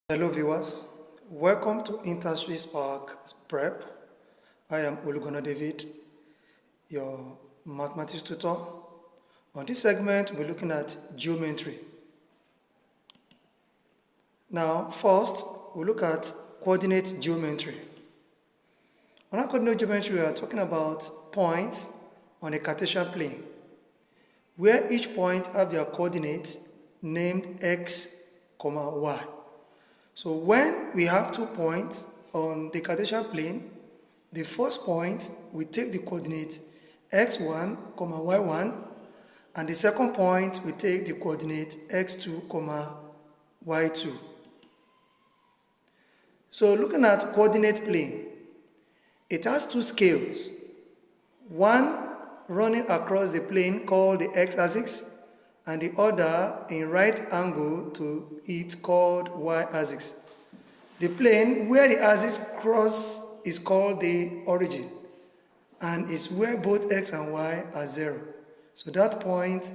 Hello viewers, welcome to InterswitchSPAK Prep. I am Polygon David, your mathematics tutor. On this segment, we're looking at geometry. Now, first, we'll look at coordinate geometry. On our coordinate geometry, we are talking about points on a Cartesian plane, where each point have their coordinates named x, y. So when we have 2 points on the Cartesian plane, the first point we take the coordinate x1, y1, and the second point we take the coordinate x2, y2. So looking at coordinate plane, it has 2 scales. One running across the plane called the x-axis, and the other in right angle to it called y-axis. The plane where the axis cross is called the origin, and is where both x and y are 0. So that point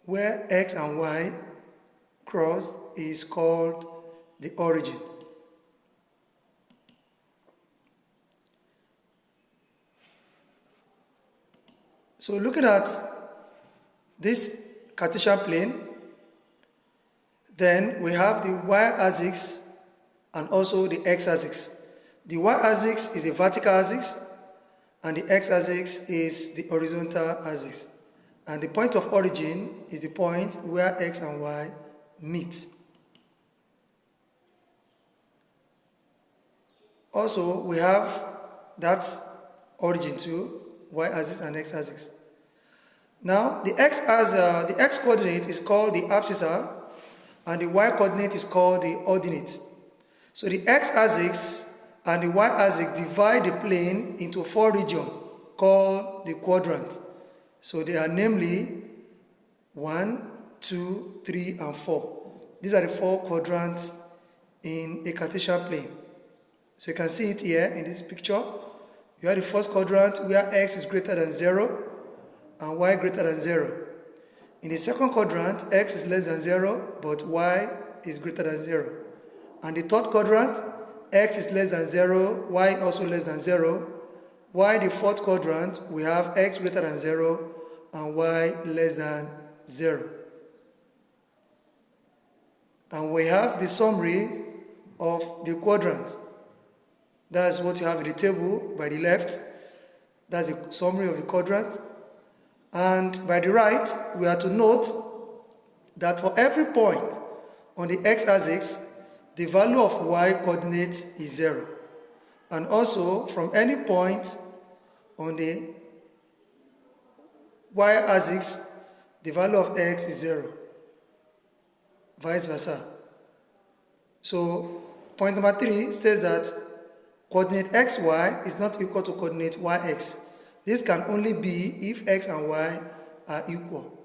where x and y cross is called the origin. So looking at this Cartesian plane, then we have the y-axis and also the x-axis. The y-axis is a vertical axis and the x-axis is the horizontal axis. And the point of origin is the point where x and y meet. Also, we have that origin too, y-axis and x-axis. Now, the x coordinate is called the abscissa, and the y coordinate is called the ordinate. So the x-axis and the y-axis divide the plane into 4 regions called the quadrant. So they are namely 1, 2, 3, and 4. These are the 4 quadrants in a Cartesian plane. So you can see it here in this picture. You have the first quadrant where x is greater than 0 and y greater than 0. In the second quadrant, x is less than 0, but y is greater than 0. And the third quadrant, x is less than 0, y also less than 0. While the fourth quadrant, we have x greater than 0 and y less than 0. And we have the summary of the quadrants. That's what you have in the table by the left. That's the summary of the quadrant. And by the right, we are to note that for every point on the x-axis, the value of y coordinate is 0. And also, from any point on the y-axis, the value of x is 0. Vice versa. So, point number 3 says that coordinate xy is not equal to coordinate yx. This can only be if x and y are equal.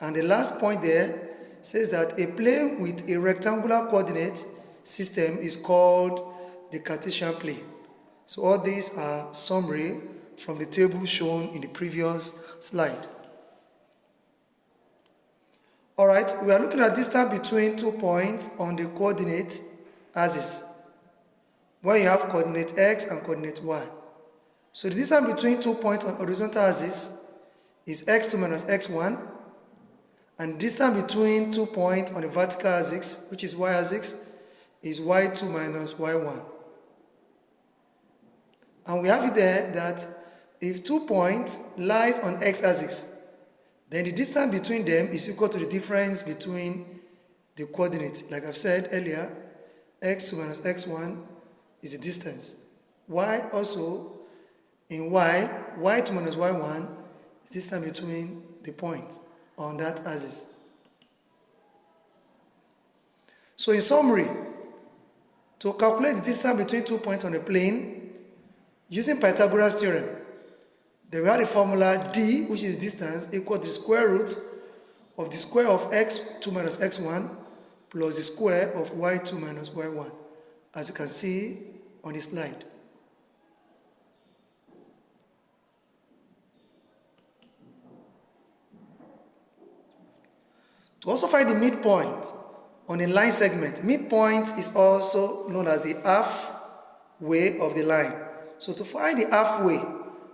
And the last point there says that a plane with a rectangular coordinate system is called the Cartesian plane. So all these are summary from the table shown in the previous slide. Alright, we are looking at distance between 2 points on the coordinate axis, where you have coordinate x and coordinate y. So the distance between 2 points on horizontal axis is x2 minus x1, and the distance between 2 points on the vertical axis, which is y-axis, is y2 minus y1. And we have it there that if 2 points lie on x-axis, then the distance between them is equal to the difference between the coordinates. Like I've said earlier, x2 minus x1 is the distance. Y also, in y, y2 minus y1 is the distance between the points on that axis. So in summary, to calculate the distance between 2 points on a plane, using Pythagorean's theorem, then we have the formula d, which is distance, equal to the square root of the square of x2 minus x1 plus the square of y2 minus y1, as you can see on the slide. To also find the midpoint on a line segment. Midpoint is also known as the halfway of the line. So to find the halfway,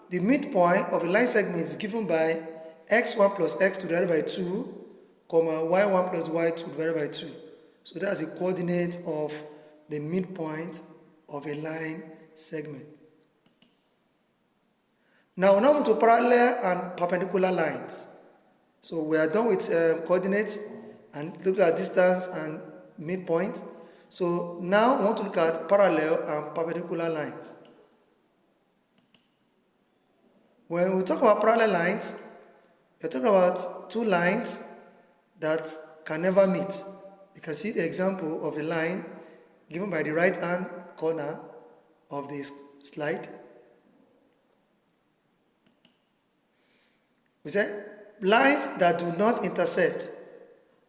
the midpoint of the line segment is given by x1 plus x2 divided by 2, y1 plus y2 divided by 2. So that's the coordinate of the midpoint of a line segment. Now on to parallel and perpendicular lines. So we are done with coordinates and look at distance and midpoint. So now we want to look at parallel and perpendicular lines. When we talk about parallel lines, we're talking about two lines that can never meet. You can see the example of the line given by the right hand corner of this slide. We say lines that do not intersect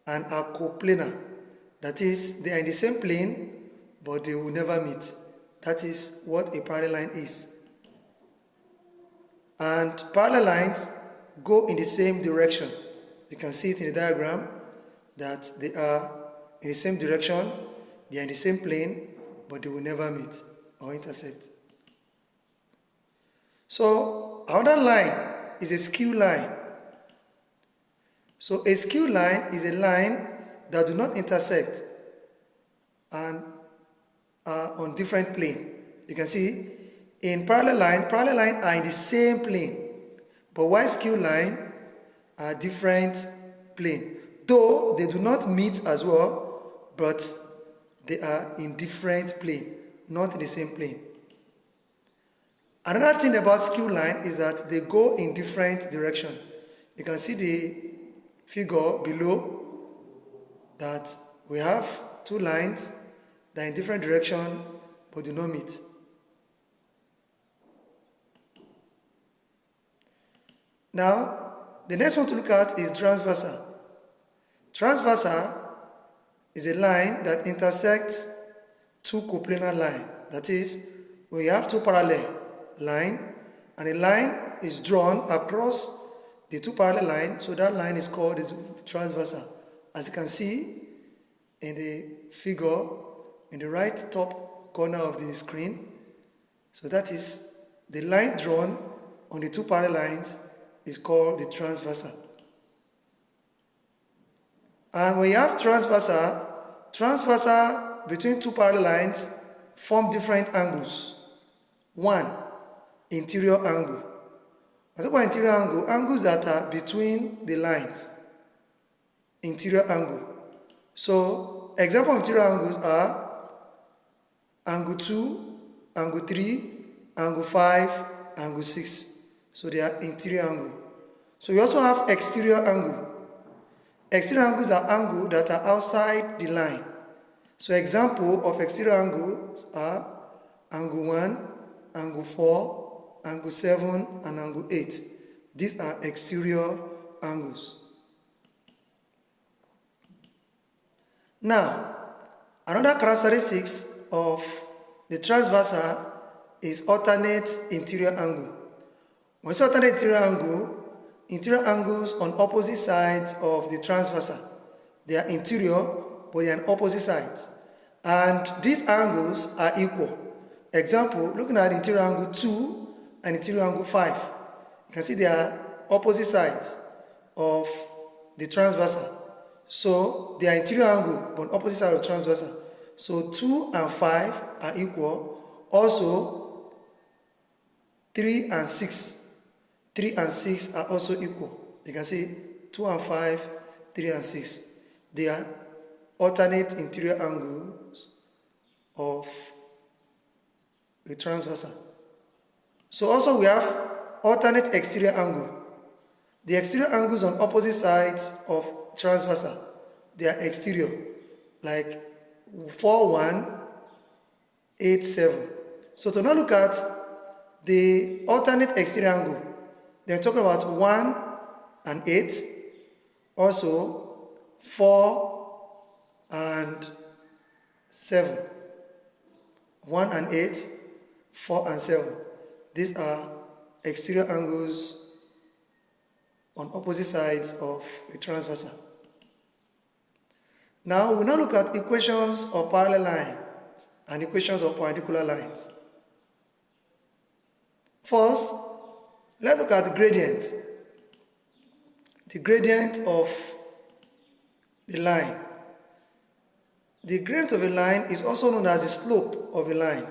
and are coplanar. That is, they are in the same plane, but they will never meet. That is what a parallel line is. And parallel lines go in the same direction. You can see it in the diagram that they are in the same direction, they are in the same plane, but they will never meet or intersect. So another line is a skew line. So a skew line is a line that do not intersect and are on different plane. You can see in parallel line are in the same plane, but while skew line are different plane. Though they do not meet as well, but they are in different plane, not in the same plane. Another thing about skew line is that they go in different direction. You can see the figure below that we have two lines that are in different direction but do not meet. Now, the next one to look at is transversal. Transversal is a line that intersects two coplanar lines. That is, we have two parallel lines, and a line is drawn across the two parallel lines, so that line is called transversal. As you can see in the figure in the right top corner of the screen, so that is the line drawn on the two parallel lines is called the transversal. And when you have transversal between two parallel lines form different angles. One, interior angle. I talk about interior angle, angles that are between the lines. Interior angle. So, example of interior angles are angle 2, angle 3, angle 5, angle 6. So they are interior angle. So we also have exterior angle. Exterior angles are angles that are outside the line. So example of exterior angles are angle 1, angle 4, angle 7, and angle 8. These are exterior angles. Now, another characteristics of the transversal is alternate interior angle. When you say alternate interior angles on opposite sides of the transversal, they are interior, but they are on opposite sides. And these angles are equal. Example, looking at interior angle 2 and interior angle 5. You can see they are opposite sides of the transversal. So they are interior angle, but opposite side of transversal. So 2 and 5 are equal. Also, 3 and 6. 3 and 6 are also equal. You can see 2 and 5, 3 and 6. They are alternate interior angles of a transversal. So also we have alternate exterior angle. The exterior angles on opposite sides of transversal, they are exterior, like 4, 1, 8, 7. So to now look at the alternate exterior angle, they're talking about 1 and 8, also 4 and 7. 1 and 8, 4 and 7. These are exterior angles on opposite sides of a transversal. Now we now look at equations of parallel lines and equations of perpendicular lines. First, let's look at the gradient. The gradient of the line. The gradient of a line is also known as the slope of a line,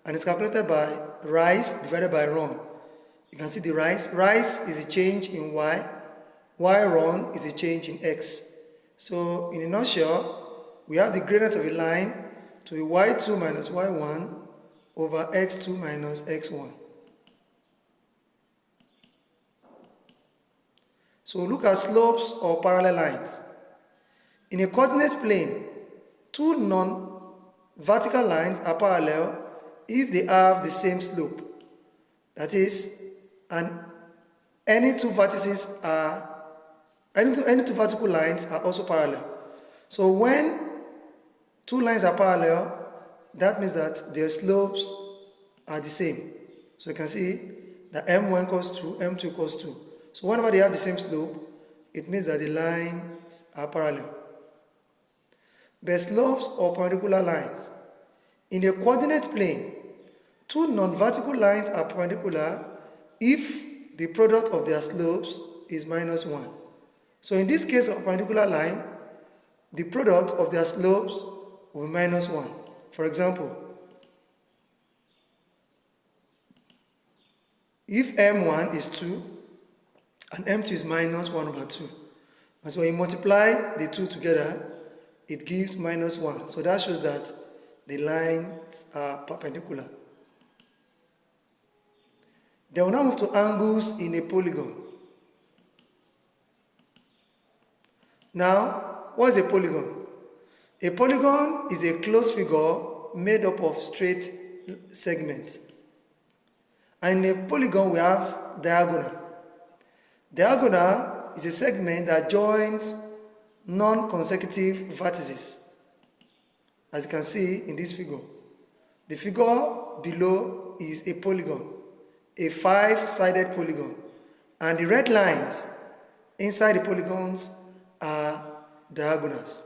and it's calculated by rise divided by run. You can see the rise. Rise is a change in y, while run is a change in x. So in a nutshell, we have the gradient of a line to be y2 minus y1 over x2 minus x1. So look at slopes of parallel lines. In a coordinate plane, two non-vertical lines are parallel if they have the same slope. That is, any two vertices are any two vertical lines are also parallel. So when two lines are parallel, that means that their slopes are the same. So you can see that m1 equals 2, m2 equals 2. So whenever they have the same slope, it means that the lines are parallel. The slopes of perpendicular lines. In a coordinate plane, two non-vertical lines are perpendicular if the product of their slopes is minus 1. So in this case of perpendicular line, the product of their slopes will be minus 1. For example, if m1 is 2 and m2 is minus 1 over 2, and so when you multiply the two together, it gives minus 1. So that shows that the lines are perpendicular. Then we'll now move to angles in a polygon. Now, what is a polygon? A polygon is a closed figure made up of straight segments. And in a polygon, we have diagonal. Diagonal is a segment that joins non-consecutive vertices, as you can see in this figure. The figure below is a polygon, a 5-sided polygon, and the red lines inside the polygons are diagonals.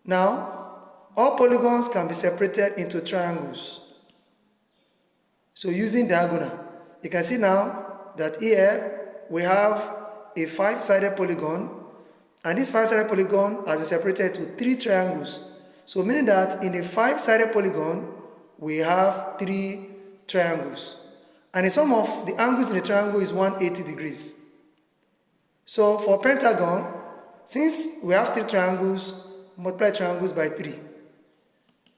Now, all polygons can be separated into triangles. So using diagonal, you can see now that here we have a 5-sided polygon, and this 5-sided polygon has been separated to 3 triangles. So meaning that in a 5-sided polygon, we have 3 triangles. And the sum of the angles in the triangle is 180 degrees. So for pentagon, since we have 3 triangles, multiply triangles by 3.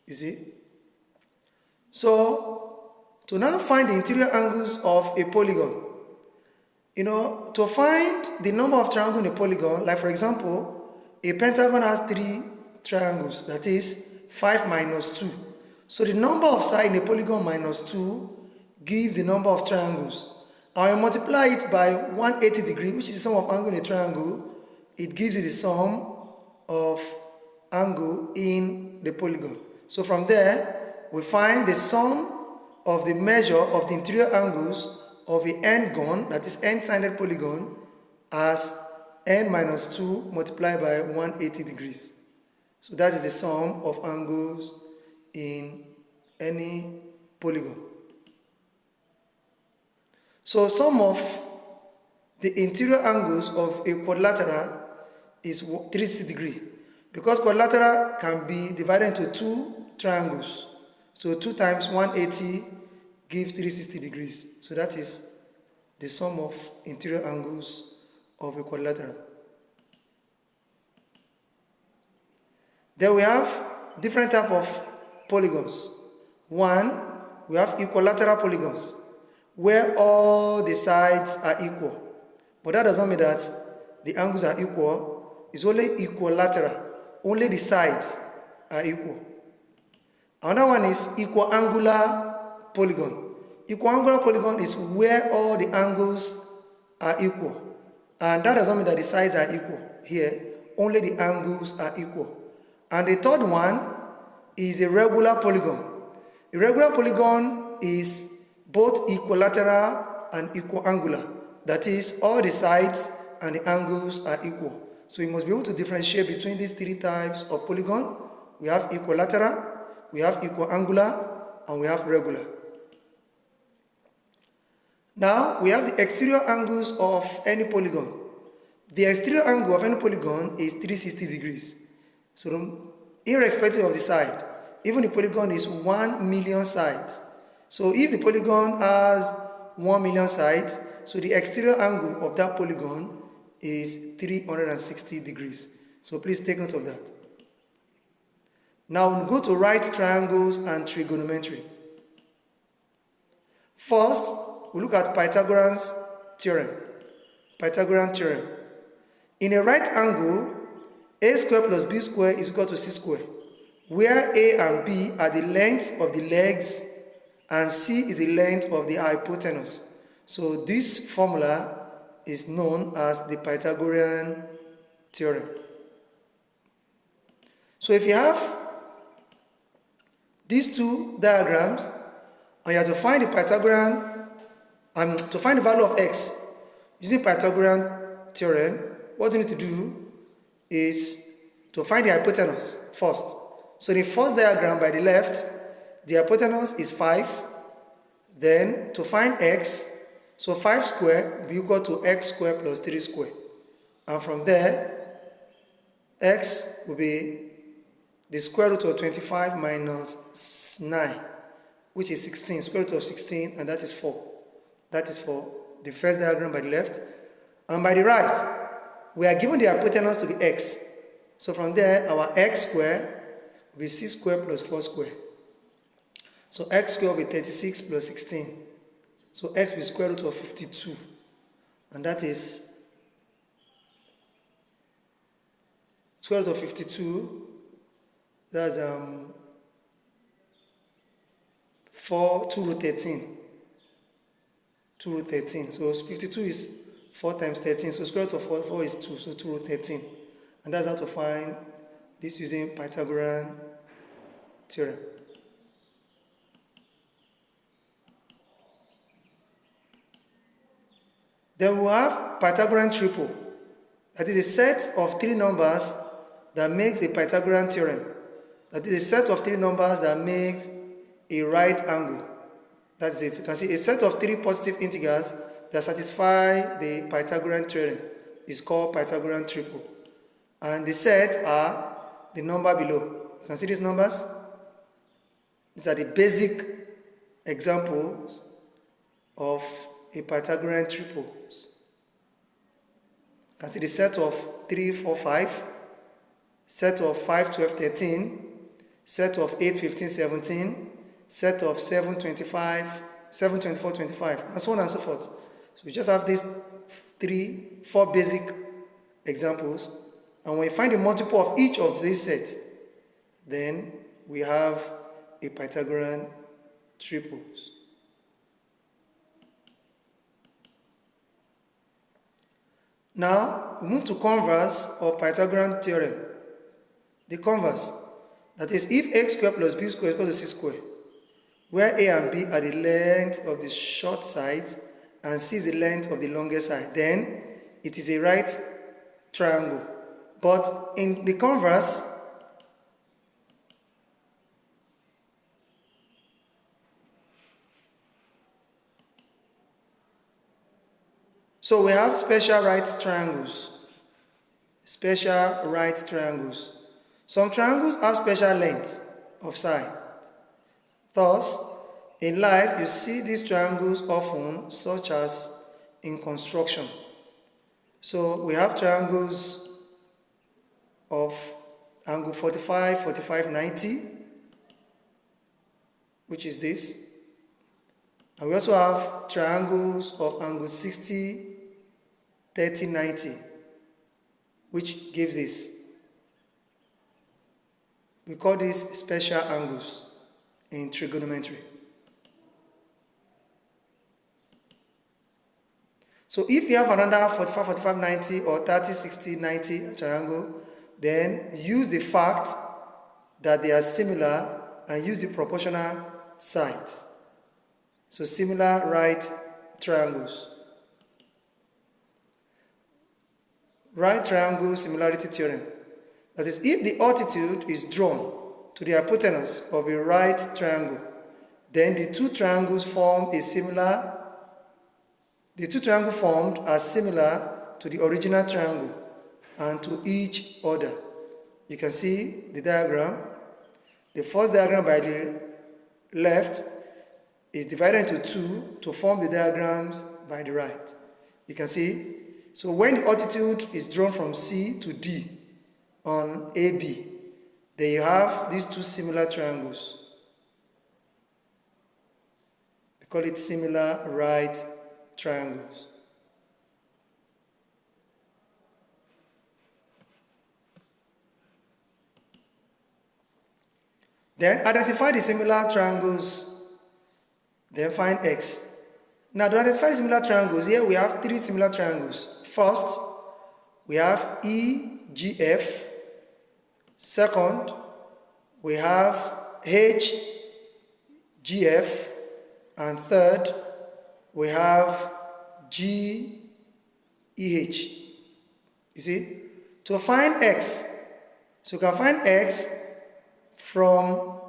You see? So to now find the interior angles of a polygon, to find the number of triangles in a polygon, like for example, a pentagon has 3 triangles, that is 5 minus 2. So the number of sides in a polygon minus 2 gives the number of triangles. And when you multiply it by 180 degrees, which is the sum of angle in a triangle, it gives you the sum of angle in the polygon. So from there, we find the sum of the measure of the interior angles of a n-gon, that is n-sided polygon, as n minus 2 multiplied by 180 degrees. So that is the sum of angles in any polygon. So sum of the interior angles of a quadrilateral is 360 degrees, because quadrilateral can be divided into 2 triangles. So 2 times 180 gives 360 degrees. So that is the sum of interior angles of a quadrilateral. Then we have different types of polygons. One, we have equilateral polygons, where all the sides are equal. But that does not mean that the angles are equal. It's only equilateral. Only the sides are equal. Another one is equiangular polygon. Equiangular polygon is where all the angles are equal. And that does not mean that the sides are equal. Here, only the angles are equal. And the third one is a regular polygon. A regular polygon is both equilateral and equiangular. That is, all the sides and the angles are equal. So you must be able to differentiate between these three types of polygon. We have equilateral, we have equiangular, and we have regular. Now we have the exterior angles of any polygon. The exterior angle of any polygon is 360 degrees. So irrespective of the side, even the polygon is 1 million sides. So if the polygon has 1 million sides, so the exterior angle of that polygon is 360 degrees. So please take note of that. Now we'll go to right triangles and trigonometry. First, we look at Pythagorean's theorem. Pythagorean theorem. In a right angle, a square plus b square is equal to c square, where a and b are the lengths of the legs and c is the length of the hypotenuse. So this formula is known as the Pythagorean theorem. So if you have these two diagrams and you have to find the Pythagorean to find the value of x using Pythagorean theorem, what you need to do is to find the hypotenuse first. So the first diagram by the left, the hypotenuse is 5. Then to find x, so 5 square will be equal to x square plus 3 square. And from there, x will be the square root of 25 minus 9, which is 16, square root of 16, and that is 4. That is for the first diagram by the left. And by the right, we are given the hypotenuse to be x. So from there, our x square will be 6 square plus 4 square. So x square will be 36 plus 16. So x will be square root of 52. And that is square root of 52. That's 2 root 13. 2 root 13. So 52 is 4 times 13. So square root of 4 is 2. So 2 root 13. And that's how to find this using Pythagorean theorem. Then we have Pythagorean triple. That is a set of 3 numbers that makes a Pythagorean theorem. That is a set of 3 numbers that makes a right angle. That's it. You can see a set of 3 positive integers that satisfy the Pythagorean theorem is called Pythagorean triple. And the set are the number below. You can see these numbers. These are the basic examples of a Pythagorean triple. You can see the set of 3, 4, 5, set of 5, 12, 13, set of 8, 15, 17, set of 7, 25, 7, 24, 25, and so on and so forth. So we just have these 4 basic examples, and when we find a multiple of each of these sets, then we have a Pythagorean triples. Now we move to converse of Pythagorean theorem. The converse, that is, if x squared plus b squared is equal to c squared, where a and b are the length of the short side and c is the length of the longest side, then it is a right triangle. But in the converse, so we have special right triangles. Special right triangles. Some triangles have special lengths of side. Thus, in life, you see these triangles often, such as in construction. So we have triangles of angle 45, 45, 90, which is this. And we also have triangles of angle 60, 30, 90, which gives this. We call these special angles in trigonometry. So if you have another 45, 45, 90 or 30, 60, 90 triangle, then use the fact that they are similar and use the proportional sides. So similar right triangles. right triangle similarity theorem. That is, if the altitude is drawn to the hypotenuse of a right triangle, then the two triangles formed are similar to the original triangle and to each other. You can see the diagram. The first diagram by the left is divided into two to form the diagrams by the right. You can see, so when the altitude is drawn from C to D on AB, then you have these two similar triangles. We call it similar right triangles. Then identify the similar triangles, then find x. Now to identify the similar triangles, here we have three similar triangles. First, we have EGF. Second, we have HGF. And third, we have GEH. You see? To find x, so you can find x from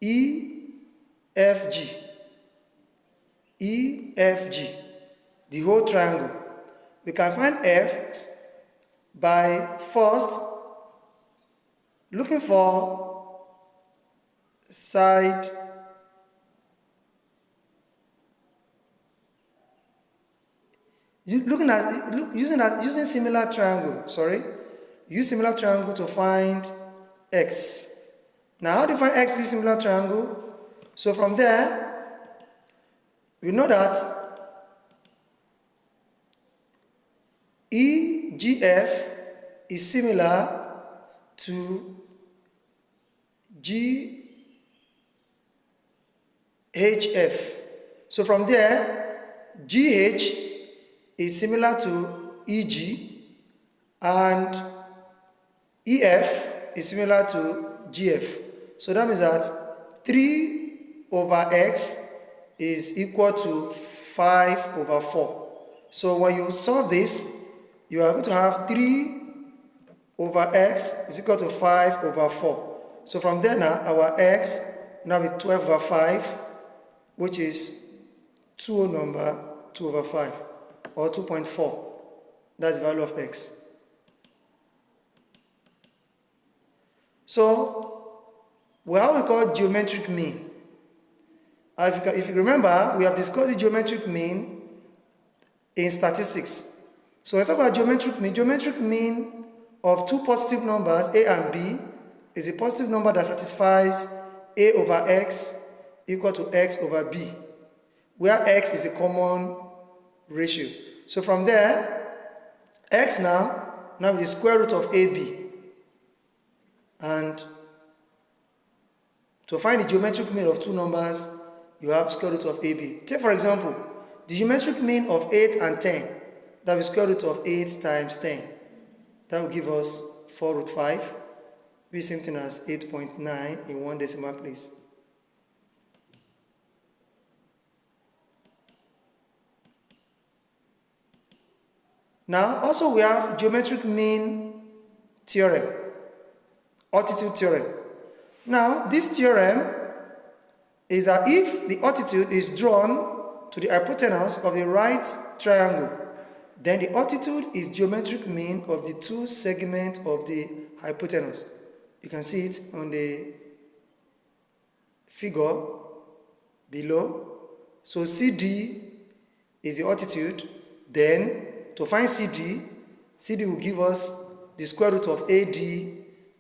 EFG, the whole triangle. We can find x by first looking for side using similar triangle. Use similar triangle to find x. Now, how do you find x with similar triangle? So from there, we know that EGF is similar to GHF. So from there, GH is similar to EG and EF is similar to GF. So that means that 3 over x is equal to 5 over 4. So when you solve this, you are going to have 3 over x is equal to 5 over 4. So from there now, our x now is 12 over 5, which is 2 over 5, or 2.4. That's the value of x. So, we have what we call geometric mean. If you remember, we have discussed the geometric mean in statistics. So let's talk about geometric mean. Geometric mean of two positive numbers, a and b, is a positive number that satisfies a over x equal to x over b, where x is a common ratio. So from there, x now is the square root of ab. And to find the geometric mean of two numbers, you have square root of AB. Take for example, the geometric mean of 8 and 10, that is square root of 8 times 10. That will give us 4 root 5, which is same thing as 8.9 in one decimal place. Now, also we have geometric mean theorem, altitude theorem. Now, this theorem is that if the altitude is drawn to the hypotenuse of a right triangle, then the altitude is geometric mean of the two segments of the hypotenuse. You can see it on the figure below. So CD is the altitude. Then to find CD will give us the square root of AD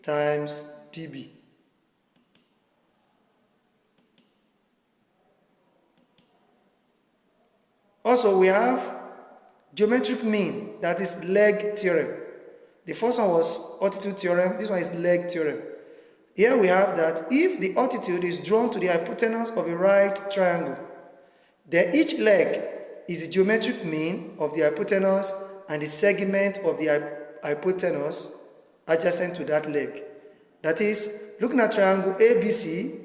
times DB. Also, we have geometric mean, that is leg theorem. The first one was altitude theorem, this one is leg theorem. Here we have that if the altitude is drawn to the hypotenuse of a right triangle, then each leg is the geometric mean of the hypotenuse and the segment of the hypotenuse adjacent to that leg. That is, looking at triangle ABC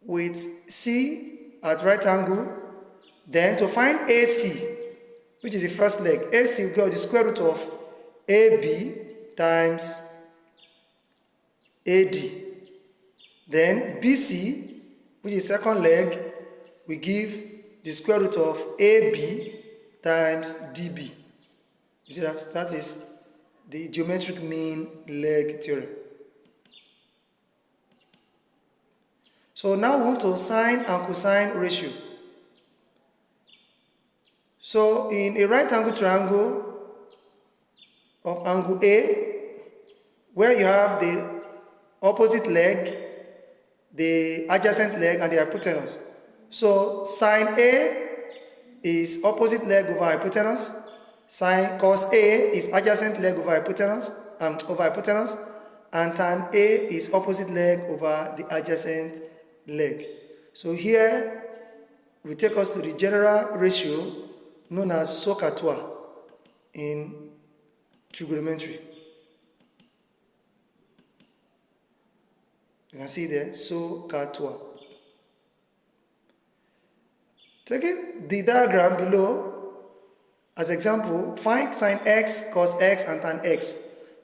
with C at right angle. Then to find AC, which is the first leg, AC will go the square root of AB times AD. Then BC, which is second leg, we give the square root of AB times DB. You see that is the geometric mean leg theorem. So now we move to sine and cosine ratio. So in a right angle triangle of angle A, where you have the opposite leg, the adjacent leg, and the hypotenuse. So sine A is opposite leg over hypotenuse. Sine cos A is adjacent leg over hypotenuse, and tan A is opposite leg over the adjacent leg. So here we take us to the general ratio known as SOHCAHTOA in trigonometry. You can see there, SOHCAHTOA. Taking the diagram below as example, find sine x, cos x, and tan x.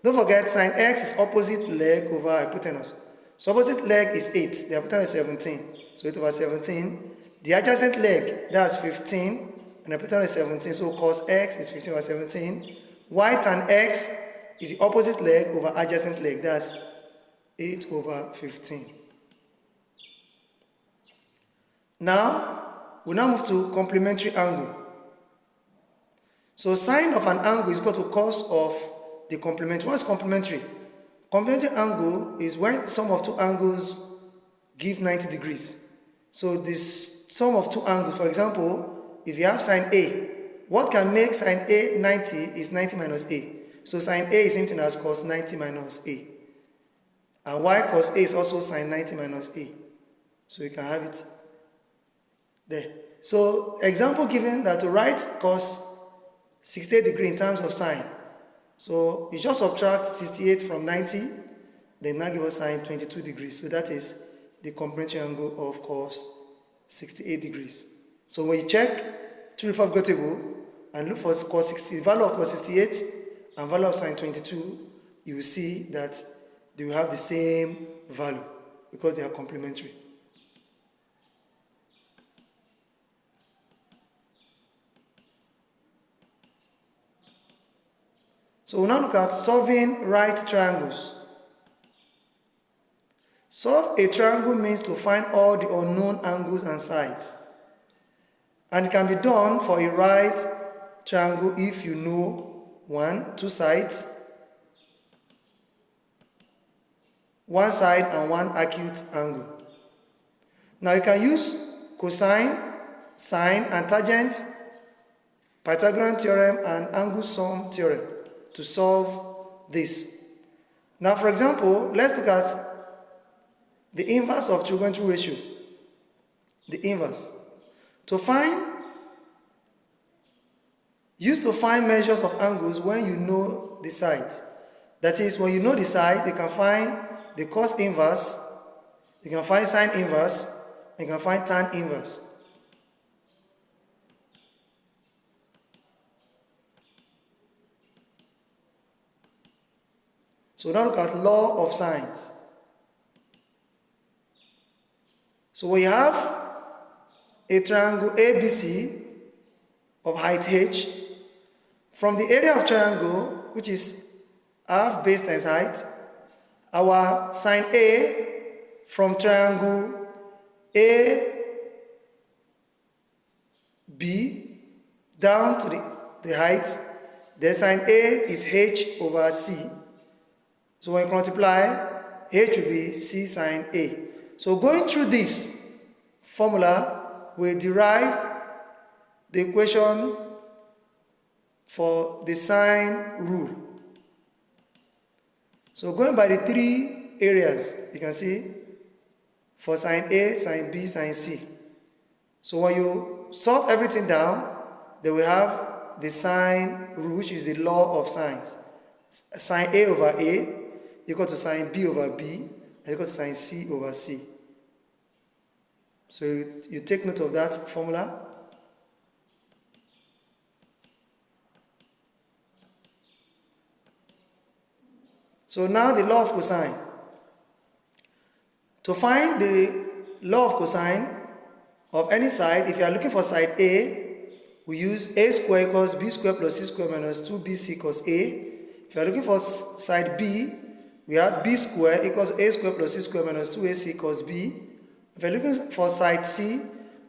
Don't forget, sine x is opposite leg over hypotenuse. So opposite leg is 8, the hypotenuse is 17. So 8 over 17. The adjacent leg, that's 15, and the hypotenuse is 17. So cos x is 15 over 17. While tan x is the opposite leg over adjacent leg, that's 8 over 15. Now, we now move to complementary angle. So sine of an angle is equal to cos of the complementary. What's complementary? Complementary angle is when the sum of two angles give 90 degrees. So this sum of two angles, for example, if you have sine A, what can make sine A 90 is 90 minus A. So sine A is same thing as cos 90 minus A. And y cos A is also sine 90 minus A. So you can have it there. So example given that to write cos 68 degrees in terms of sine. So you just subtract 68 from 90, then now give us sine 22 degrees. So that is the complementary angle of cos 68 degrees. So when you check true before table and look for cos 60, value of cos 68 and value of sine 22, you will see that they will have the same value because they are complementary. So we'll now look at solving right triangles. Solve a triangle means to find all the unknown angles and sides. And it can be done for a right triangle if you know 1, 2 sides, one side and one acute angle. Now you can use cosine, sine, and tangent, Pythagorean theorem, and angle sum theorem to solve this. Now, for example, let's look at the inverse of trigonometric ratio. The inverse. Used to find measures of angles when you know the sides. That is, when you know the side, you can find the cos inverse, you can find sine inverse, you can find tan inverse. So now look at law of sines. So we have a triangle ABC of height h. From the area of triangle, which is half base times height, our sine A from triangle AB down to the height, then sine A is h over c. So when you multiply, h will be c sine A. So going through this formula, we derive the equation for the sine rule. So going by the three areas, you can see for sine A, sine B, sine C. So when you solve everything down, then we have the sine rule, which is the law of sines. Sine A over A equal to sine B over B, and equal to sine C over C. So you take note of that formula. So now the law of cosine. To find the law of cosine of any side, if you are looking for side A, we use a squared equals b squared plus c squared minus 2bc equals a. If you are looking for side B, we have b squared equals a squared plus c squared minus 2ac equals b. If you are looking for side C,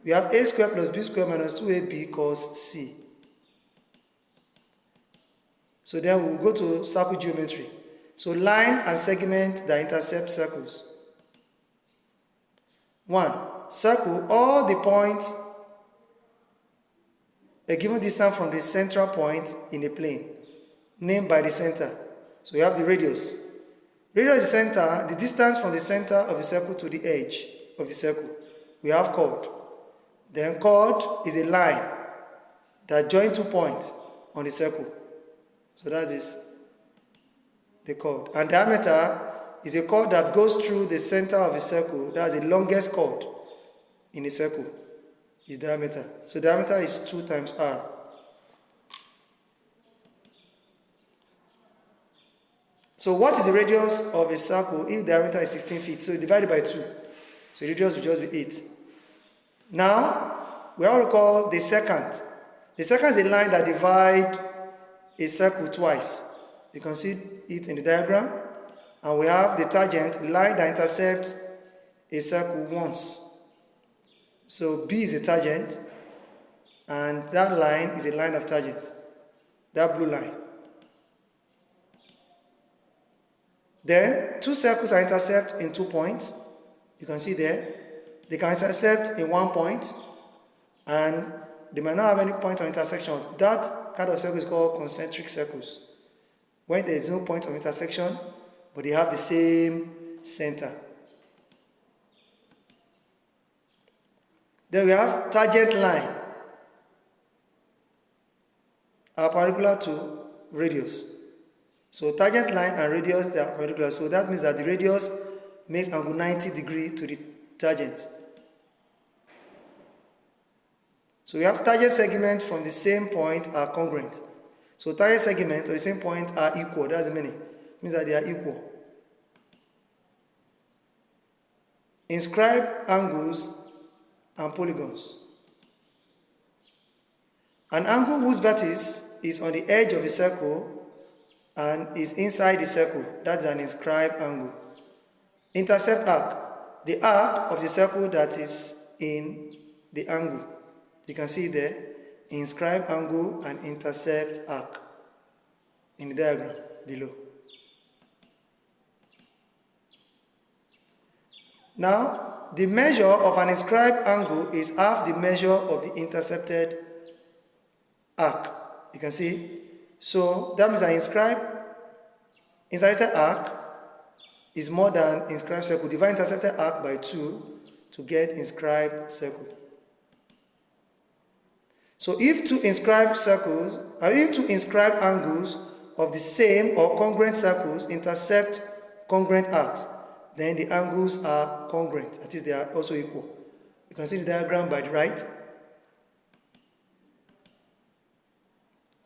we have a squared plus b squared minus 2ab equals c. So then we will go to circle geometry. So line and segment that intercept circles. 1. Circle all the points a given distance from the central point in a plane, named by the center. So we have the radius. Radius is the center, the distance from the center of the circle to the edge of the circle. We have chord. Then chord is a line that joins 2 points on the circle. So that is the chord. And diameter is a chord that goes through the center of a circle. That's the longest chord in a circle. Is diameter. So diameter is 2 times r. So what is the radius of a circle if diameter is 16 feet? So divided by 2. So radius will just be 8. Now, we all recall the secant. The secant is a line that divides a circle twice. You can see it in the diagram. And we have the tangent, a line that intercepts a circle once. So B is a tangent, and that line is a line of tangent, that blue line. Then 2 circles are intercept in 2 points. You can see there. They can intercept in 1 point, and they might not have any point of intersection. That kind of circle is called concentric circles, when there is no point of intersection, but they have the same center. Then we have tangent line are perpendicular to radius. So tangent line and radius, they are perpendicular. So that means that the radius makes angle 90 degrees to the tangent. So we have tangent segments from the same point are congruent. So tangent segments of the same point are equal. That's the meaning. It means that they are equal. Inscribe angles and polygons. An angle whose vertex is on the edge of a circle and is inside the circle, that's an inscribed angle. Intercept arc, the arc of the circle that is in the angle. You can see there, inscribed angle and intercept arc in the diagram below. Now, the measure of an inscribed angle is half the measure of the intercepted arc. You can see. So that means an intercepted arc is more than inscribed circle. Divide intercepted arc by 2 to get inscribed circle. So if 2 inscribed circles, or if 2 inscribed angles of the same or congruent circles intercept congruent arcs, then the angles are congruent, that is, they are also equal. You can see the diagram by the right.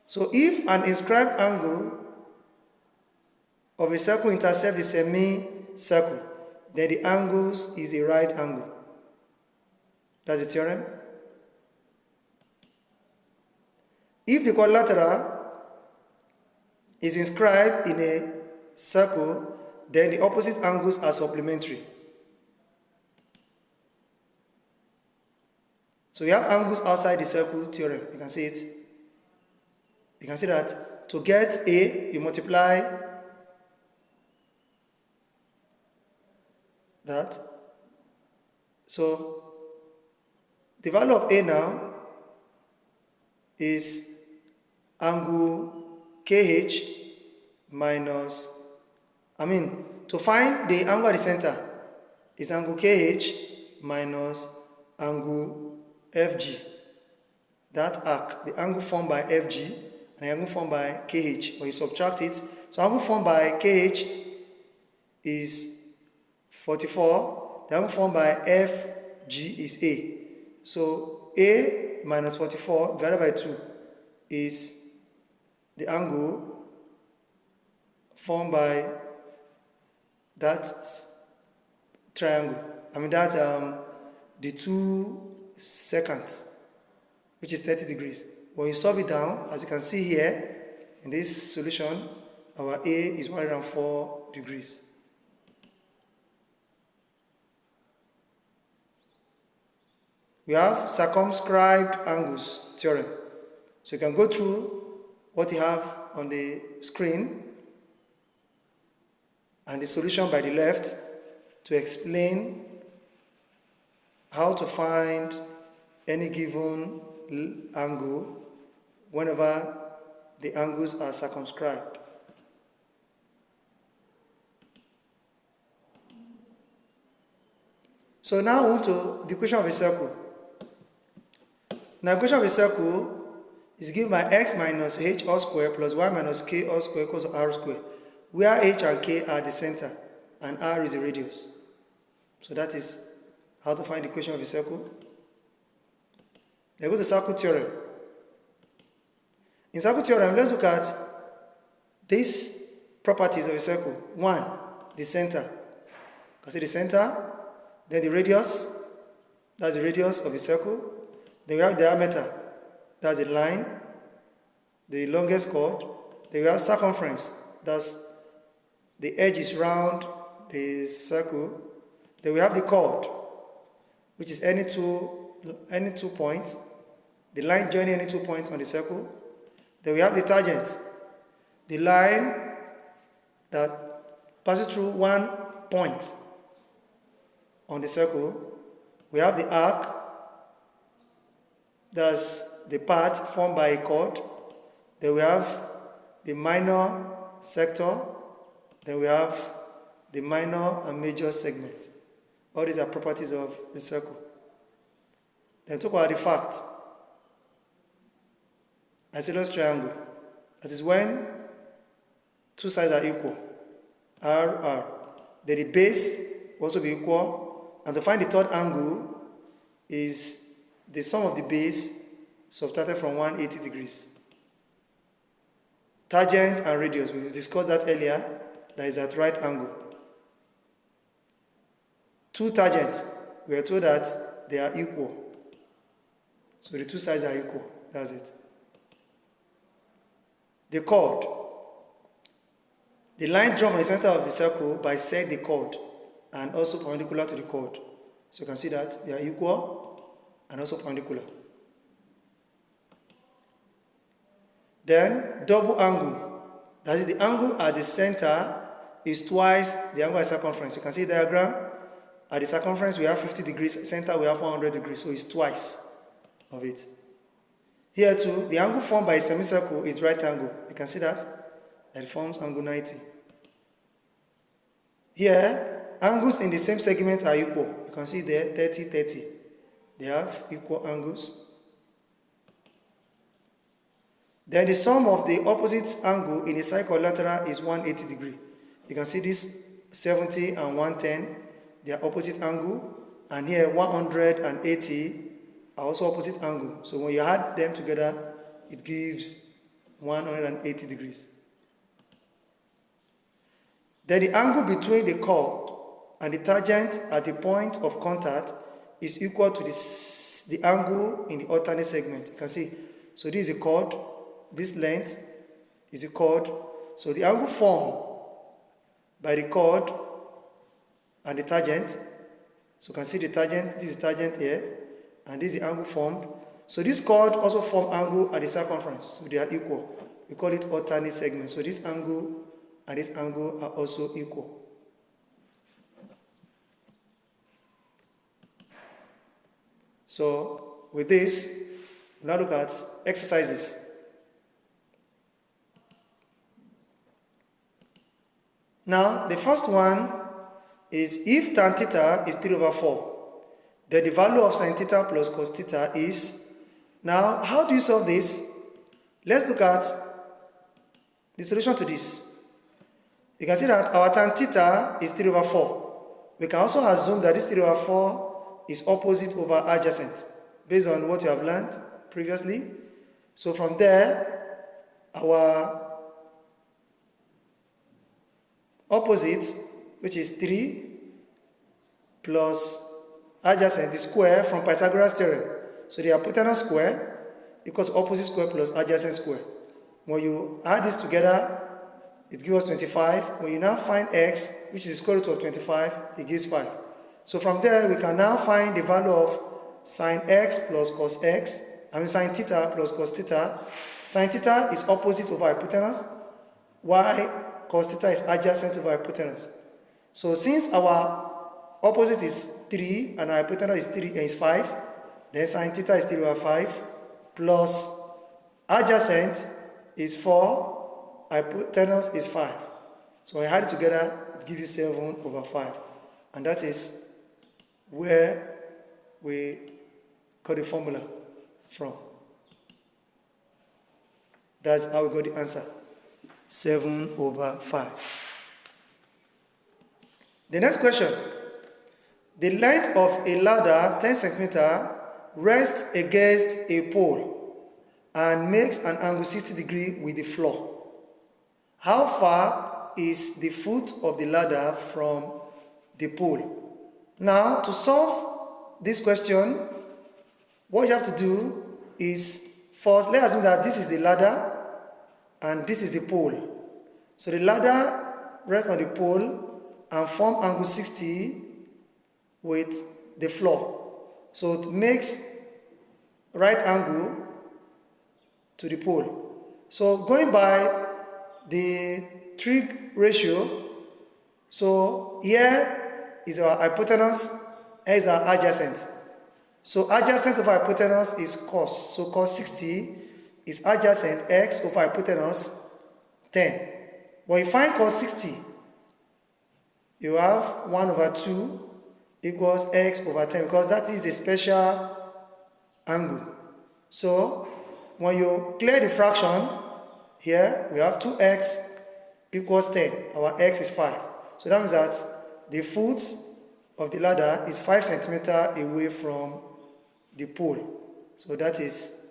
So if an inscribed angle of a circle intercepts a semicircle, then the angles is a right angle. That's the theorem. If the quadrilateral is inscribed in a circle, then the opposite angles are supplementary. So you have angles outside the circle theorem. You can see it. You can see that to get A, you multiply that. So the value of A now is angle KH minus, to find the angle at the center is angle KH minus angle FG. That arc, the angle formed by FG and the angle formed by KH, when you subtract it, so angle formed by KH is 44, the angle formed by G is A. So A minus 44 divided by 2 is the angle formed by that triangle. The 2 seconds, which is 30 degrees. When you solve it down, as you can see here, in this solution, our A is 104 degrees. We have circumscribed angles theorem. So you can go through what you have on the screen and the solution by the left to explain how to find any given angle whenever the angles are circumscribed. So now we move to the equation of a circle. Now, the equation of a circle is given by x minus h all square plus y minus k all square equals to r square, where h and k are the center and r is the radius. So that is how to find the equation of a circle. Then go to circle theorem. In circle theorem, let's look at these properties of a circle. 1, the center. You can see the center, then the radius, that's the radius of a circle. Then we have diameter, that's the line, the longest chord. Then we have circumference, that's the edge is round the circle. Then we have the chord, which is any two points, the line joining any 2 points on the circle. Then we have the tangent, the line that passes through 1 point on the circle. We have the arc, that's the path formed by a chord. Then we have the minor sector. Then we have the minor and major segment. All these are properties of the circle. Then talk about the fact. Isosceles triangle. That is when 2 sides are equal. R. Then the base will also be equal. And to find the third angle is the sum of the base subtracted from 180 degrees. Tangent and radius, we discussed that earlier, that is at right angle. 2 tangents, we are told that they are equal. So the 2 sides are equal, that's it. The chord. The line drawn from the center of the circle bisect the chord and also perpendicular to the chord. So you can see that they are equal and also perpendicular. Then double angle. That is the angle at the center is twice the angle at circumference. You can see the diagram. At the circumference we have 50 degrees, center we have 100 degrees, so it's twice of it. Here too, the angle formed by a semicircle is right angle. You can see that it forms angle 90. Here, angles in the same segment are equal. You can see there 30, 30. They have equal angles. Then the sum of the opposite angle in a circumlateral is 180 degrees. You can see this 70 and 110, they are opposite angle. And here 180 are also opposite angle. So when you add them together, it gives 180 degrees. Then the angle between the chord and the tangent at the point of contact is equal to the angle in the alternate segment. You can see, so this is a chord, this length is a chord. So the angle formed by the chord and the tangent, so you can see the tangent, this is tangent here, and this is the angle formed. So this chord also form angle at the circumference, so they are equal. We call it alternate segment. So this angle and this angle are also equal. So with this, we now look at exercises. Now, the first one is if tan theta is 3/4, then the value of sin theta plus cos theta is, now how do you solve this? Let's look at the solution to this. You can see that our tan theta is 3/4. We can also assume that this 3/4 is opposite over adjacent, based on what you have learned previously. So from there, our opposite, which is 3, plus adjacent, the square from Pythagorean theorem. So the hypotenuse square equals opposite square plus adjacent square. When you add this together, it gives us 25. When you now find x, which is the square root of 25, it gives 5. So from there, we can now find the value of sine x plus cos x, sine theta plus cos theta. Sine theta is opposite over hypotenuse, while cos theta is adjacent over hypotenuse. So since our opposite is 3 and our hypotenuse is 5, then sine theta is 3 over 5, plus adjacent is 4, hypotenuse is 5. So when you add it together, it gives you 7 over 5. And that is where we got the formula from. That's how we got the answer. 7 over 5. The next question. The length of a ladder, 10 centimeters, rests against a pole and makes an angle 60 degrees with the floor. How far is the foot of the ladder from the pole? Now, to solve this question, what you have to do is, first, let's assume that this is the ladder and this is the pole. So the ladder rests on the pole and form angle 60 with the floor. So it makes right angle to the pole. So going by the trig ratio, so here is our hypotenuse, here is our adjacent. So adjacent over hypotenuse is cos. So cos 60 is adjacent x over hypotenuse 10. When you find cos 60, you have 1 over 2 equals x over 10, because that is a special angle. So when you clear the fraction, here we have 2x equals 10. Our x is 5. So that means that the foot of the ladder is 5 centimeters away from the pole. So that is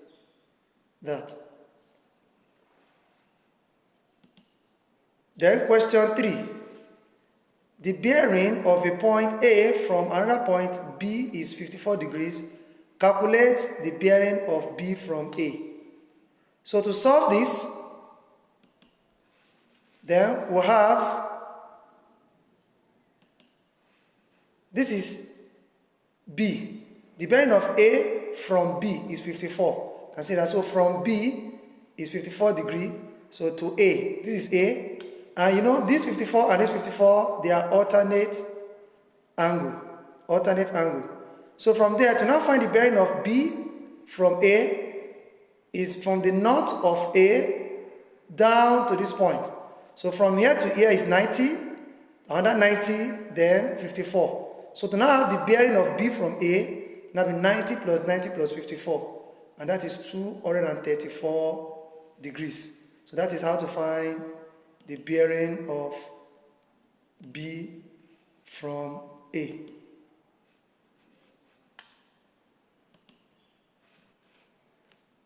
that. Then question 3. The bearing of a point A from another point B is 54 degrees. Calculate the bearing of B from A. So to solve this, then we'll have, this is B. The bearing of A from B is 54. You can see that. So from B is 54 degrees. So to A, this is A. And you know, this 54 and this 54, they are alternate angle. Alternate angle. So from there, to now find the bearing of B from A is from the north of A down to this point. So from here to here is 90, another 90, then 54. So to now have the bearing of B from A, now be 90 plus 90 plus 54. And that is 234 degrees. So that is how to find the bearing of B from A.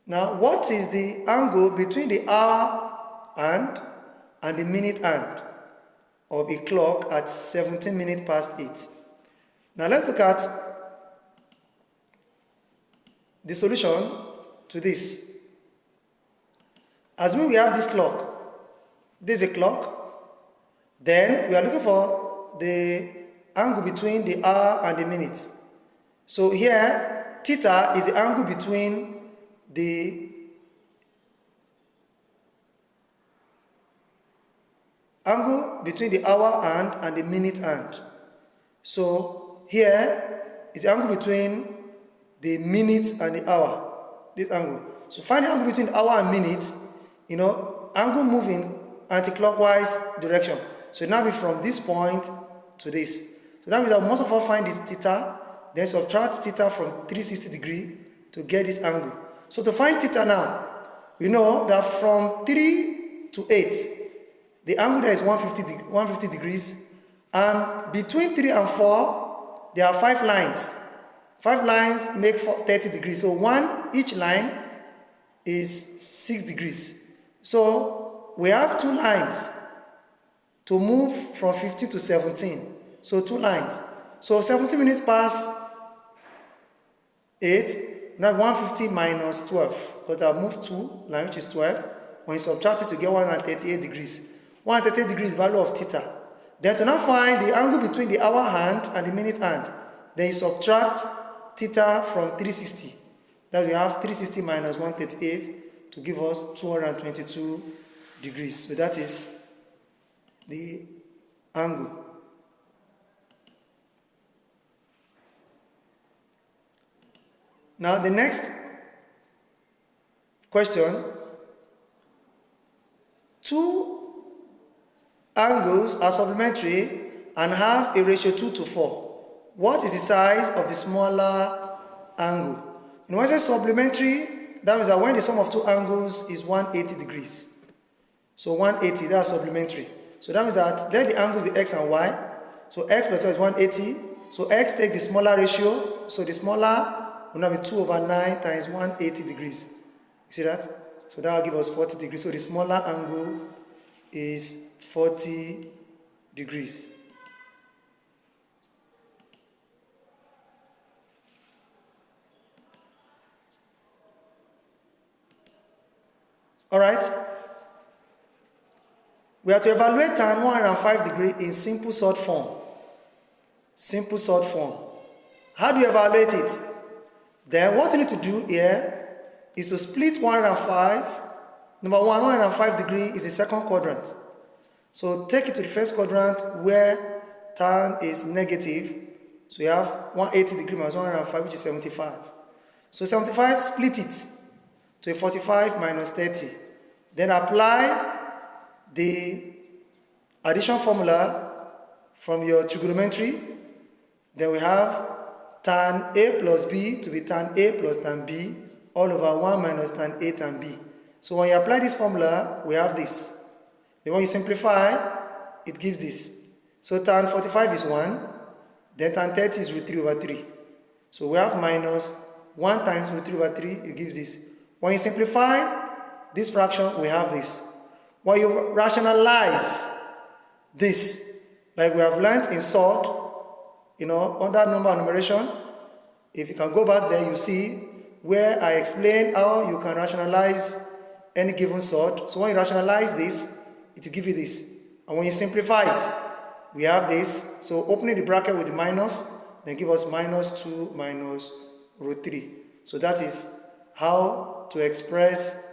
Now, what is the angle between the hour hand and the minute hand of a clock at 17 minutes past 8? Now, let's look at the solution to this. As we have this clock, this is a clock, then we are looking for the angle between the hour and the minute. So here, theta is the angle between the hour hand and the minute hand. So here is the angle between the minute and the hour, this angle. So find the angle between the hour and minute, you know, angle moving anti-clockwise direction. So it now be from this point to this. So that means that most of us find this theta, then subtract theta from 360 degrees to get this angle. So to find theta now, we know that from 3 to 8, the angle there is 150 degrees. And between 3 and 4, there are 5 lines. 5 lines make 30 degrees. So each line is 6 degrees. So we have 2 lines to move from 15 to 17. So 2 lines. So 17 minutes past 8, now 150 minus 12, because I've moved 2 lines, which is 12. When you subtract it, you get 138 degrees. 138 degrees value of theta. Then to now find the angle between the hour hand and the minute hand, then you subtract theta from 360. That we have 360 minus 138 to give us 222 degrees. So that is the angle. Now the next question, 2 angles are supplementary and have a ratio 2:4. What is the size of the smaller angle? And when I say supplementary, that means that when the sum of 2 angles is 180 degrees. So 180, that's supplementary. So that means that let the angles be x and y. So x plus 2 is 180. So x takes the smaller ratio. So the smaller will now be 2/9 times 180 degrees. You see that? So that will give us 40 degrees. So the smaller angle is 40 degrees. All right. We have to evaluate tan 105 degree in simple sort form. Simple sort form. How do you evaluate it? Then what you need to do here is to split 105. Number 1, 105 degree is the second quadrant. So take it to the first quadrant where tan is negative. So you have 180 degree minus 105, which is 75. So 75, split it to a 45 minus 30. Then apply the addition formula from your trigonometry. Then we have tan A plus B to be tan A plus tan B all over 1 minus tan A tan B. So when you apply this formula, we have this. Then when you simplify, it gives this. So tan 45 is 1, then tan 30 is root 3 over 3. So we have minus 1 times root 3 over 3, it gives this. When you simplify this fraction, we have this. When you rationalize this, like we have learned in sort, under number and numeration, if you can go back there, you see where I explain how you can rationalize any given sort. So when you rationalize this, it will give you this. And when you simplify it, we have this. So opening the bracket with the minus, then give us minus 2 minus root 3. So that is how to express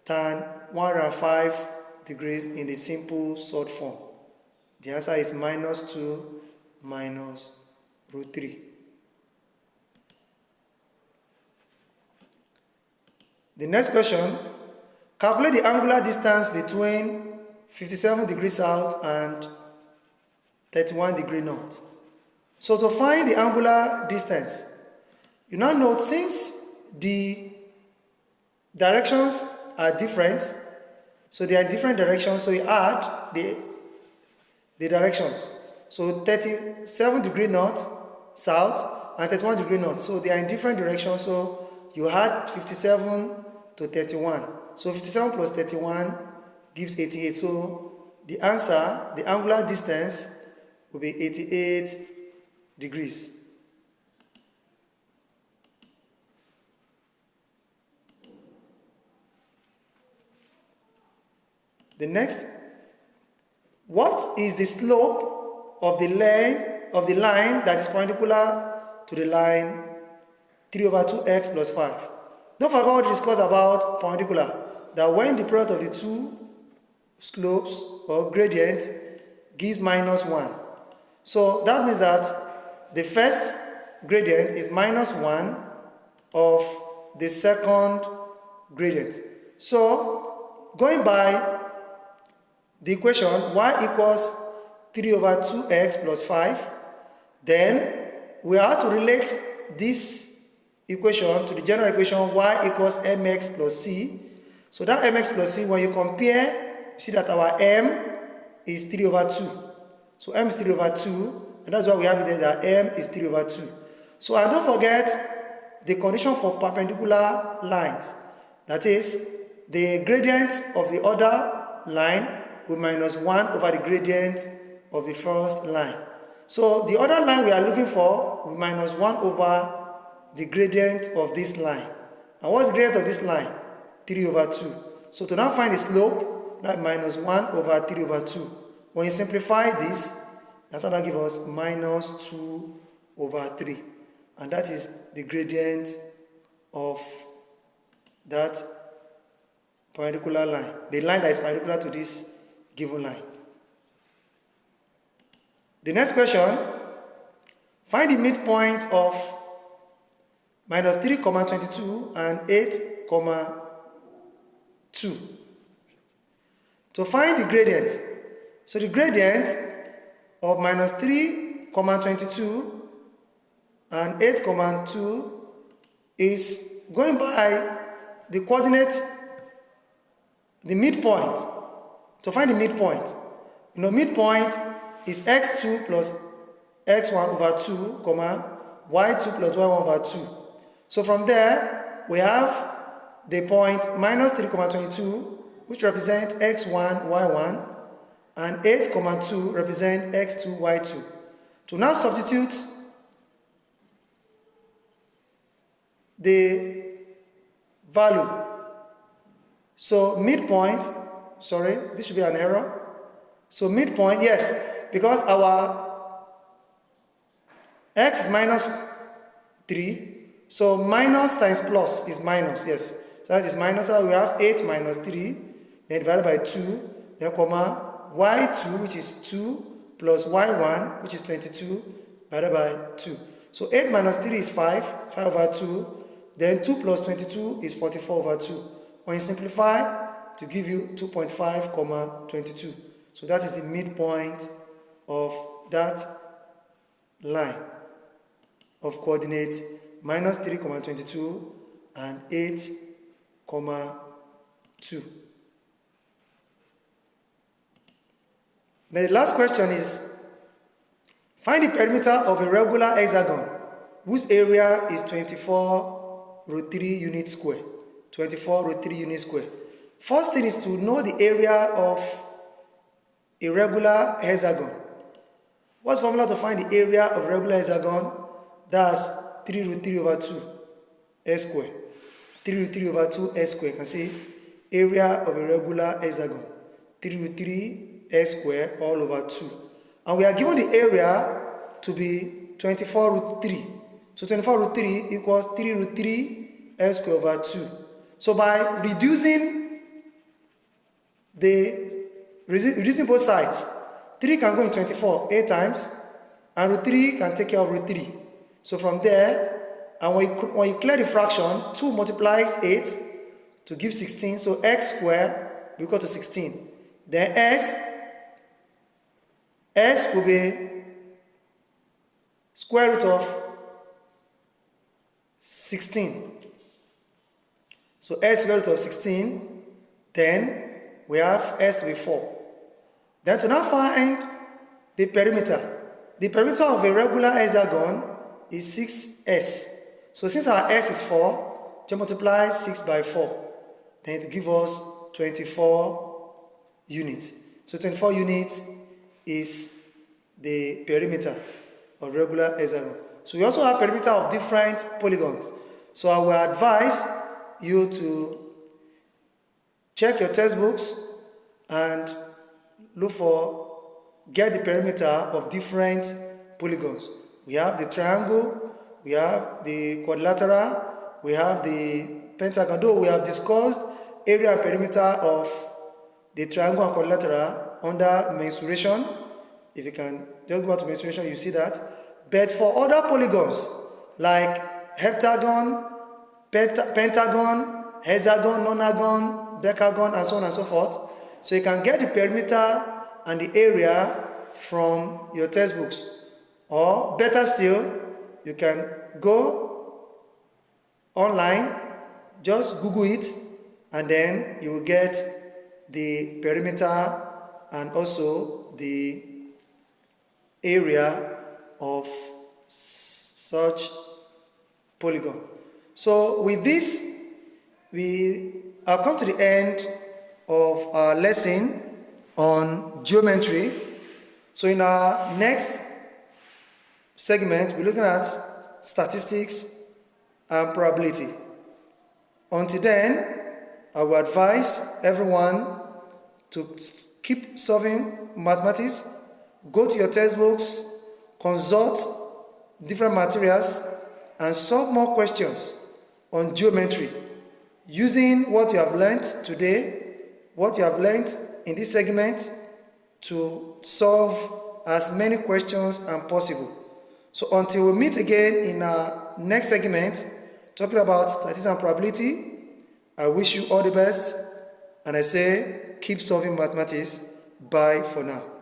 tan 105 degrees in the simple sort form. The answer is minus 2 minus root 3. The next question, calculate the angular distance between 57 degrees south and 31 degrees north. So to find the angular distance, you now note since the directions are different, so they are different directions, so you add the directions. So 37 degrees north, south, and 31 degrees north. So they are in different directions, so you add 57 to 31. So 57 plus 31 gives 88. So the answer, the angular distance, will be 88 degrees. The next, what is the slope of the line that is perpendicular to the line 3 over 2x plus 5? Don't forget what we discussed about perpendicular, that when the product of the two slopes or gradient gives minus 1. So that means that the first gradient is minus 1 of the second gradient. So going by the equation y equals 3 over 2x plus 5, then we have to relate this equation to the general equation y equals mx plus c. So that mx plus c, when you compare, you see that our m is 3 over 2. So m is 3 over 2, and that's why we have it there that m is 3 over 2. So and don't forget the condition for perpendicular lines. That is, the gradient of the other line will minus 1 over the gradient of the first line. So the other line we are looking for will minus 1 over the gradient of this line. And what's the gradient of this line? 3 over 2. So to now find the slope, that minus 1 over 3 over 2. When you simplify this, that's going to give us minus 2 over 3. And that is the gradient of that perpendicular line. The line that is perpendicular to this given line. The next question, find the midpoint of minus 3, 22 and 8, 2. To find the gradient, so the gradient of minus 3, 22 and 8, 2 is going by the coordinate, the midpoint. To find the midpoint, midpoint is x2 plus x1 over 2, y2 plus y1 over 2. So from there, we have the point minus 3, 22, which represents x1, y1, and 8, 2 represent x2, y2. To now substitute the value. So midpoint, sorry, this should be an error. So midpoint, yes, because our x is minus 3, so minus times plus is minus, yes. So that is minus, so we have 8 minus 3, then divided by 2, then comma, y2, which is 2, plus y1, which is 22, divided by 2. So 8 minus 3 is 5 over 2, then 2 plus 22 is 44 over 2. When you simplify, to give you 2.5, 22. So that is the midpoint of that line of coordinates minus 3, 22 and 8, 2. Then the last question is, find the perimeter of a regular hexagon whose area is 24 root 3 units square. 24 root 3 units square. First thing is to know the area of a regular hexagon. What's the formula to find the area of a regular hexagon? That's 3 root 3 over 2 s square. 3 root 3 over 2 s square. You can see area of a regular hexagon. 3 root 3 s square all over 2. And we are given the area to be 24 root 3. So 24 root 3 equals 3 root 3 s square over 2. So by reducing both sides, 3 can go in 24 8 times, and root 3 can take care of root 3. So from there, and when you clear the fraction, 2 multiplies 8 to give 16, so x squared will equal to 16. Then s will be square root of 16. So s square root of 16, then we have s to be 4. Then to now find the perimeter. The perimeter of a regular hexagon is 6s. So since our s is 4, just multiply 6 by 4. Then it will give us 24 units. So 24 units is the perimeter of regular hexagon. So we also have perimeter of different polygons. So I will advise you to check your textbooks and get the perimeter of different polygons. We have the triangle, we have the quadrilateral, we have the pentagon. Though we have discussed area and perimeter of the triangle and quadrilateral under mensuration. If you can just go back to mensuration, you see that. But for other polygons like heptagon, pentagon, hexagon, nonagon, decagon, and so on and so forth, so you can get the perimeter and the area from your textbooks. Or better still, you can go online, just Google it, and then you will get the perimeter and also the area of such polygon. So with this, we have come to the end of our lesson on geometry. So in our next segment, we're looking at statistics and probability. Until then, I will advise everyone to keep solving mathematics, go to your textbooks, consult different materials, and solve more questions on geometry using what you have learned today, what you have learned in this segment, to solve as many questions as possible. So until we meet again in our next segment, talking about statistics and probability, I wish you all the best, and I say keep solving mathematics. Bye for now.